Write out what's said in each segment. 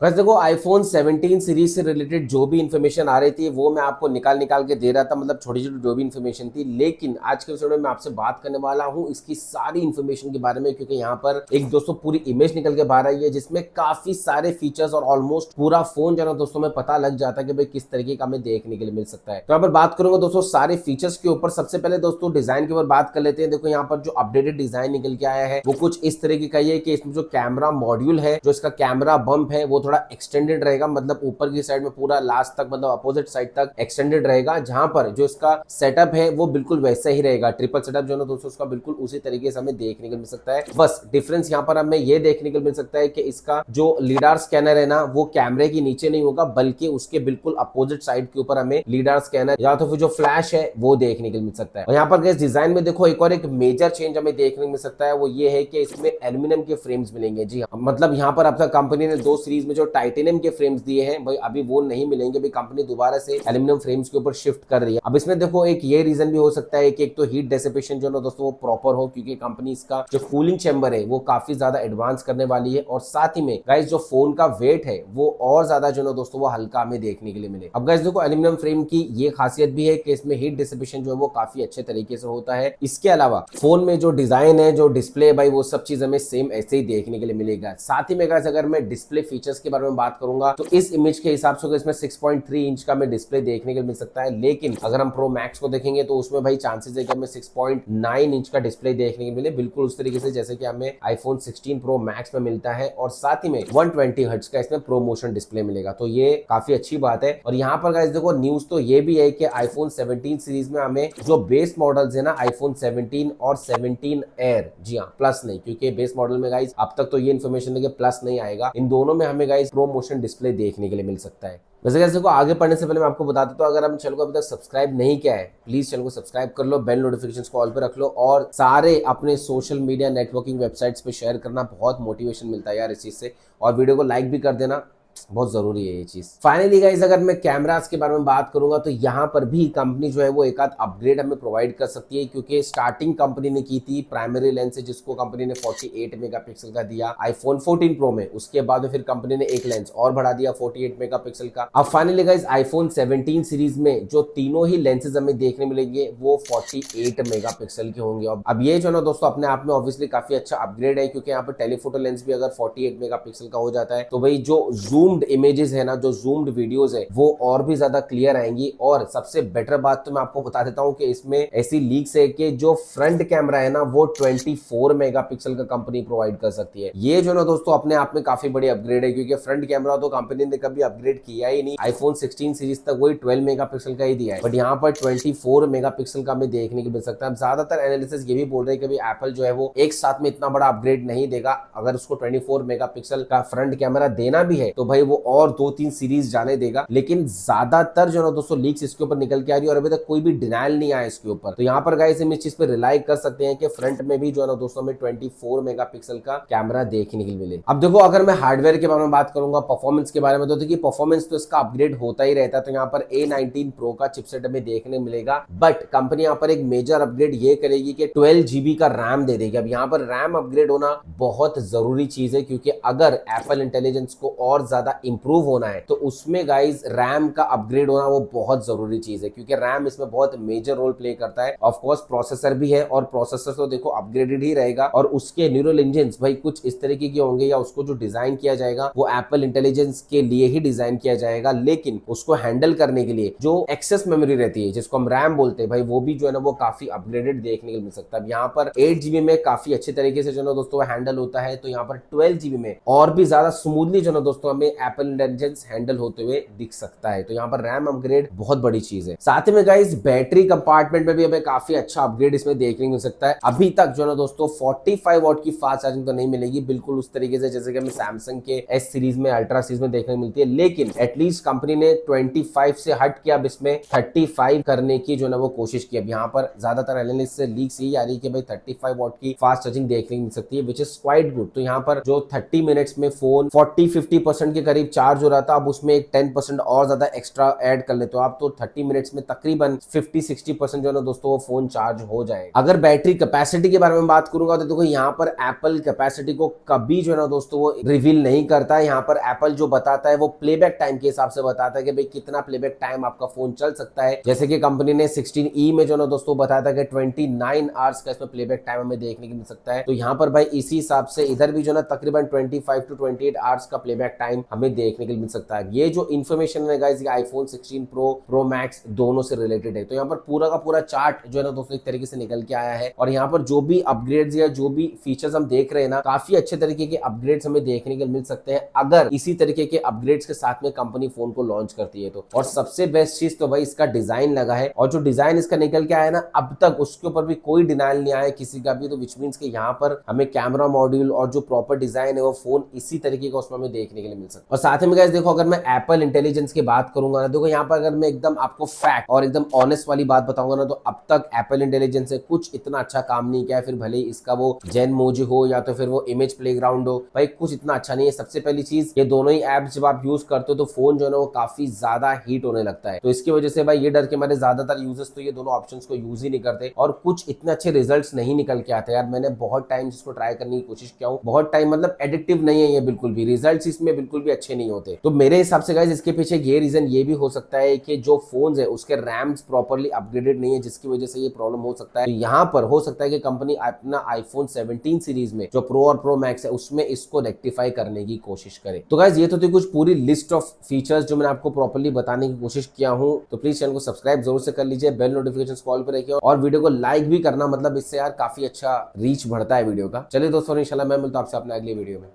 बस देखो iPhone 17 series से रिलेटेड जो भी इन्फॉर्मेशन आ रही थी वो मैं आपको निकाल निकाल के दे रहा था, मतलब छोटी छोटी जो भी इन्फॉर्मेशन थी। लेकिन आज के वीडियो में मैं आपसे बात करने वाला हूं इसकी सारी इन्फॉर्मेशन के बारे में, क्योंकि यहाँ पर एक दोस्तों पूरी इमेज निकल के बाहर आई है जिसमें काफी सारे फीचर्स और ऑलमोस्ट पूरा फोन जो है ना दोस्तों में पता लग जाता है कि भाई किस तरीके का हमें देखने के लिए मिल सकता है। तो यहाँ पर बात करूंगा दोस्तों सारे फीचर्स के ऊपर। सबसे पहले दोस्तों डिजाइन के ऊपर बात कर लेते हैं। देखो यहाँ पर जो अपडेटेड डिजाइन निकल के आया है वो कुछ इस तरीके का ही है कि इसमें जो कैमरा मॉड्यूल है, जो इसका कैमरा बम्प है, वो थोड़ा एक्सटेंडेड रहेगा, मतलब ऊपर की साइड में पूरा लास्ट तक, मतलब अपोजिट साइड तक एक्सटेंडेड रहेगा। जहां पर जो इसका सेटअप है वो बिल्कुल वैसा ही रहेगा। ट्रिपल सेटअप जो है दोस्तों उसका बिल्कुल उसी तरीके से हमें देखने को मिल सकता है। बस डिफरेंस यहाँ पर हमें ये देखने को मिल सकता है कि इसका जो लीडार स्कैनर है ना वो कैमरे के नीचे नहीं होगा, बल्कि उसके बिल्कुल अपोजिट साइड के ऊपर हमें लीडार स्कैनर या तो फिर जो फ्लैश है वो देखने को मिल सकता है। और यहाँ पर इस डिजाइन में देखो एक और एक मेजर चेंज हमें देखने को मिल सकता है, वो ये है कि इसमें एल्यूमिनियम के फ्रेम्स मिलेंगे। जी हाँ, मतलब यहाँ पर अब तक कंपनी ने दो सीरीज में जो टाइटेनियम के फ्रेम्स दिए हैं भाई अभी वो नहीं मिलेंगे। भाई कंपनी दोबारा से एल्यूमिनियम फ्रेम्स के ऊपर शिफ्ट कर रही है। अब इसमें देखो एक ये रीजन भी हो सकता है कि एक तो हीट डेसिपेशन जो ना दोस्तों वो प्रॉपर हो, क्योंकि कंपनी इसका जो कूलिंग चैम्बर है वो काफी ज्यादा एडवांस करने वाली है। और साथ ही में गाइस जो फोन का वेट है वो और ज्यादा जो ना दोस्तों वो हल्का हमें देखने के लिए मिले। अब गाइस देखो एल्यूमिनियम फ्रेम की ये खासियत भी है कि इसमें हीट डिसिपेशन जो है वो काफी अच्छे तरीके से होता है। इसके अलावा फोन में जो डिजाइन है, जो डिस्प्ले भाई वो सब चीज हमें सेम ऐसे ही देखने के लिए मिलेगा। साथ ही में गाइस अगर मैं डिस्प्ले फीचर्स के बारे में बात करूंगा तो इस इमेज के हिसाब से इसमें 6.3 इंच का हमें डिस्प्ले देखने को मिल सकता है। लेकिन अगर हम प्रो मैक्स को देखेंगे तो उसमें भाई चांसेस है कि हमें 6.9 इंच का डिस्प्ले देखने को मिले, बिल्कुल उस तरीके से जैसे कि हमें आईफोन 16 प्रो मैक्स में मिलता है। और साथ ही में 120 हर्ट्ज का इसमें प्रो मोशन डिस्प्ले मिलेगा, तो ये काफी अच्छी बात है। और यहाँ पर गाइस देखो न्यूज तो ये भी है कि आईफोन 17 सीरीज में हमें जो बेस मॉडल्स है ना आईफोन 17 और 17 एयर, जी हाँ प्लस नहीं, क्योंकि बेस मॉडल में गाइस अब तक तो ये इन्फॉर्मेशन है कि प्लस नहीं आएगा। इन दोनों में हमें गाइस प्रो मोशन डिस्प्ले देखने के लिए मिल सकता है। वैसे कैसे को आगे पढ़ने से पहले मैं आपको बता देता हूं, अगर हम चैनल को अभी तक सब्सक्राइब नहीं किया है प्लीज चैनल को सब्सक्राइब कर लो, बेल नोटिफिकेशन को ऑल पे रख लो और सारे अपने सोशल मीडिया नेटवर्किंग वेबसाइट्स पे शेयर करना, बहुत मोटिवेशन मिलता है यार इस चीज से। और वीडियो को लाइक भी कर देना, बहुत जरूरी है ये चीज। फाइनली गाइस अगर मैं कैमरास के बारे में बात करूंगा तो यहाँ पर भी कंपनी जो है वो एक आध अपग्रेड हमें प्रोवाइड कर सकती है, क्योंकि स्टार्टिंग कंपनी ने की थी प्राइमरी लेंस से जिसको कंपनी ने 48 मेगापिक्सल का दिया आईफोन 14 प्रो में। उसके बाद फिर कंपनी ने एक लेंस और बढ़ा दिया 48 मेगापिक्सल का। अब फाइनली गाइस आईफोन 17 सीरीज में जो तीनों ही लेंसेज हमें देखने मिलेंगे वो 48 मेगापिक्सल के होंगे। अब ये जो ना दोस्तों अपने आप में ऑब्वियसली काफी अच्छा अपग्रेड है, क्योंकि यहाँ पर टेलीफोटो लेंस भी अगर 48 मेगापिक्सल का हो जाता है तो भाई जो जूम्ड इमेजेस है ना, जो जूम्ड वीडियोस है वो और भी ज्यादा क्लियर आएंगी। और सबसे बेटर बात तो मैं आपको बता देता हूं कि इसमें ऐसी लीक्स है कि जो फ्रंट कैमरा है ना वो 24 मेगापिक्सल का कंपनी प्रोवाइड कर सकती है। ये जो ना दोस्तों अपने आप में काफी बड़ी अपग्रेड है, क्योंकि फ्रंट कैमरा तो कंपनी ने कभी अपग्रेड किया ही नहीं। आईफोन 16 सीरीज तक वही 12 मेगापिक्सल का ही दिया है, बट यहाँ पर 24 मेगापिक्सल का हमें देखने को मिल सकता है। ज्यादातर एनालिसिस ये भी बोल रहे हैं कि एप्पल जो है वो एक साथ में इतना बड़ा अपग्रेड नहीं देगा। अगर उसको 24 मेगापिक्सल का फ्रंट कैमरा देना भी है तो भाई वो और 2-3 सीरीज जाने देगा। लेकिन ज्यादातर जो ना दोस्तों लीक्स इसके ऊपर निकल के आ रही है और अभी तक कोई भी डिनाइल नहीं आया इसके ऊपर। तो यहाँ पर गाइस हम इस चीज पे रिलाई कर सकते हैं कि फ्रंट में भी जो है ना दोस्तों में 24 मेगापिक्सल का कैमरा देखने के लिए मिले। अब देखो अगर मैं हार्डवेयर के बारे में बात करूंगा, परफॉर्मेंस के बारे में, तो देखिए परफॉर्मेंस तो इसका अपग्रेड होता ही रहता है। तो यहाँ पर A19 प्रो का चिपसेट हमें देखने मिलेगा, बट कंपनी यहाँ पर एक मेजर अपग्रेड ये करेगी कि 12 GB का रैम दे देगी। अब यहाँ पर रैम अपग्रेड होना बहुत जरूरी चीज है, क्योंकि अगर एप्पल इंटेलिजेंस को और ज्यादा इंप्रूव होना है तो उसमें गाइस रैम का अपग्रेड होना वो बहुत जरूरी चीज है, क्योंकि रैम इसमें बहुत मेजर रोल प्ले करता है। ऑफ कोर्स प्रोसेसर भी है, और प्रोसेसर तो देखो अपग्रेडेड ही रहेगा, और उसके न्यूरल इंजन्स भाई कुछ इस तरीके के होंगे, या उसको जो डिजाइन किया जाएगा वो एप्पल इंटेलिजेंस के लिए ही डिजाइन किया जाएगा। लेकिन उसको हैंडल करने के लिए जो एक्सेस मेमोरी रहती है जिसको हम रैम बोलते हैं भाई, वो भी जो है ना वो काफी अपग्रेडेड देखने को मिल सकता है। यहाँ पर 8 GB में काफी अच्छे तरीके से जो ना दोस्तों हैंडल होता है, तो यहाँ पर 12 GB में और भी ज्यादा स्मूथली जो ना दोस्तों हमें एप्पल इंटेलिजेंस हैंडल होते हुए दिख सकता है। तो यहाँ पर रैम अपग्रेड बहुत बड़ी चीज है। साथ ही में गाइस बैटरी कंपार्टमेंट में भी हमें काफी अच्छा अपग्रेड इसमें देखने को मिल सकता है। अभी तक जो ना दोस्तों 45 वॉट की फास्ट चार्जिंग तो नहीं मिलेगी बिल्कुल उस तरीके से जैसे कि हमें सैमसंग के एस सीरीज में, अल्ट्रा सीरीज में देखने को मिलती है, लेकिन एटलीस्ट कंपनी ने 25 से हट के अब इसमें 35 करने की जो ना वो कोशिश की। अब यहाँ पर ज्यादातर एनालिस्ट से लीक्स यही आ रही है कि भाई 35 वॉट की फास्ट चार्जिंग देखने को मिल सकती है, विच इज क्वाइट गुड। तो यहाँ पर जो 30 मिनट्स में फोन 40-50% के करीब चार्ज हो रहा था, अब उसमें एक 10% और ज्यादा एक्स्ट्रा ऐड कर लेते हो आप तो 30 मिनट्स में तकरीबन 50-60% जो है ना दोस्तों वो फोन चार्ज हो जाएगा। अगर बैटरी कैपेसिटी के बारे में बात करूंगा तो देखो यहाँ पर एप्पल कैपेसिटी को कभी जो है ना दोस्तों वो रिवील नहीं करता है। यहाँ पर एप्पल जो बताता है वो प्लेबैक टाइम के हिसाब से बताता है कि भाई कितना प्लेबैक टाइम आपका फोन चल सकता है। जैसे कि कंपनी ने 16E में जो ना दोस्तों बताया था कि 29 आवर्स का इसमें प्लेबैक टाइम हमें देखने को मिल सकता है। तो यहाँ पर भाई इसी हिसाब से इधर भी जो ना तकरीबन 25 to 28 आवर्स का प्लेबैक टाइम हमें देखने को मिल सकता है। ये जो इन्फॉर्मेशन है गाइस ये आईफोन 16 प्रो मैक्स दोनों से रिलेटेड है। तो यहाँ पर पूरा का पूरा चार्ट जो है ना दोस्तों एक तरीके से निकल के आया है और यहाँ पर जो भी अपग्रेड्स या जो भी फीचर्स हम देख रहे हैं ना काफी अच्छे तरीके के अपग्रेड्स हमें देखने को मिल सकते हैं अगर इसी तरीके के अपग्रेड्स के साथ में कंपनी फोन को लॉन्च करती है तो। और सबसे बेस्ट चीज तो भाई इसका डिजाइन लगा है और जो डिजाइन इसका निकल के आया ना अब तक उसके ऊपर भी कोई डिनाइल नहीं आया किसी का भी। तो विच मीन्स कि यहाँ पर हमें कैमरा मॉड्यूल और जो प्रॉपर डिजाइन है वो फोन इसी तरीके का उसमें हमें देखने के लिए मिल सकता है। और साथ में गाइस देखो अगर मैं एप्पल इंटेलिजेंस की बात करूंगा ना देखो यहाँ पर अगर मैं एकदम आपको फैक्ट और एकदम ऑनेस्ट वाली बात बताऊंगा ना तो अब तक एप्पल इंटेलिजेंस से कुछ इतना अच्छा काम नहीं किया है। फिर भले इसका वो जेन मोजी हो या तो फिर वो इमेज प्लेग्राउंड हो भाई कुछ इतना अच्छा नहीं है। सबसे पहली चीज ये दोनों ही एप्स जब आप यूज करते हो तो फोन जो है ना वो काफी ज्यादा हीट होने लगता है। तो इसकी वजह से भाई ये डर के हमारे ज्यादातर यूजर्स तो ये दोनों ऑप्शंस को यूज ही नहीं करते और कुछ इतने अच्छे रिजल्ट्स नहीं निकल के आते। यार मैंने बहुत टाइम इसको ट्राई करने की कोशिश किया हूँ, बहुत टाइम मतलब एडिक्टिव नहीं है ये बिल्कुल भी, रिजल्ट्स इसमें बिल्कुल भी अच्छे नहीं होते। तो मेरे हिसाब से गाइस इसके पीछे ये रीजन ये भी हो सकता है कि जो फोन्स है उसके रैम्स प्रॉपर्ली अपग्रेडेड नहीं है जिसकी वजह से ये प्रॉब्लम हो सकता है। तो यहाँ पर हो सकता है कि कंपनी अपना आईफोन 17 सीरीज में जो प्रो और प्रो मैक्स है उसमें इसको रेक्टिफाई करने की कोशिश करे। तो गाइस ये तो थी कुछ पूरी लिस्ट ऑफ फीचर्स जो मैंने आपको प्रॉपर्ली बताने की कोशिश किया हूँ। तो प्लीज चैनल को सब्सक्राइब जरूर से कर लीजिए, बेल नोटिफिकेशन कॉल पर रखिए और वीडियो को लाइक भी करना, मतलब इससे यार काफी अच्छा रीच बढ़ता है वीडियो का। चलिए दोस्तों इंशाल्लाह मैं मिलता हूं आपसे अपने अगली वीडियो में।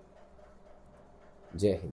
जय हिंद।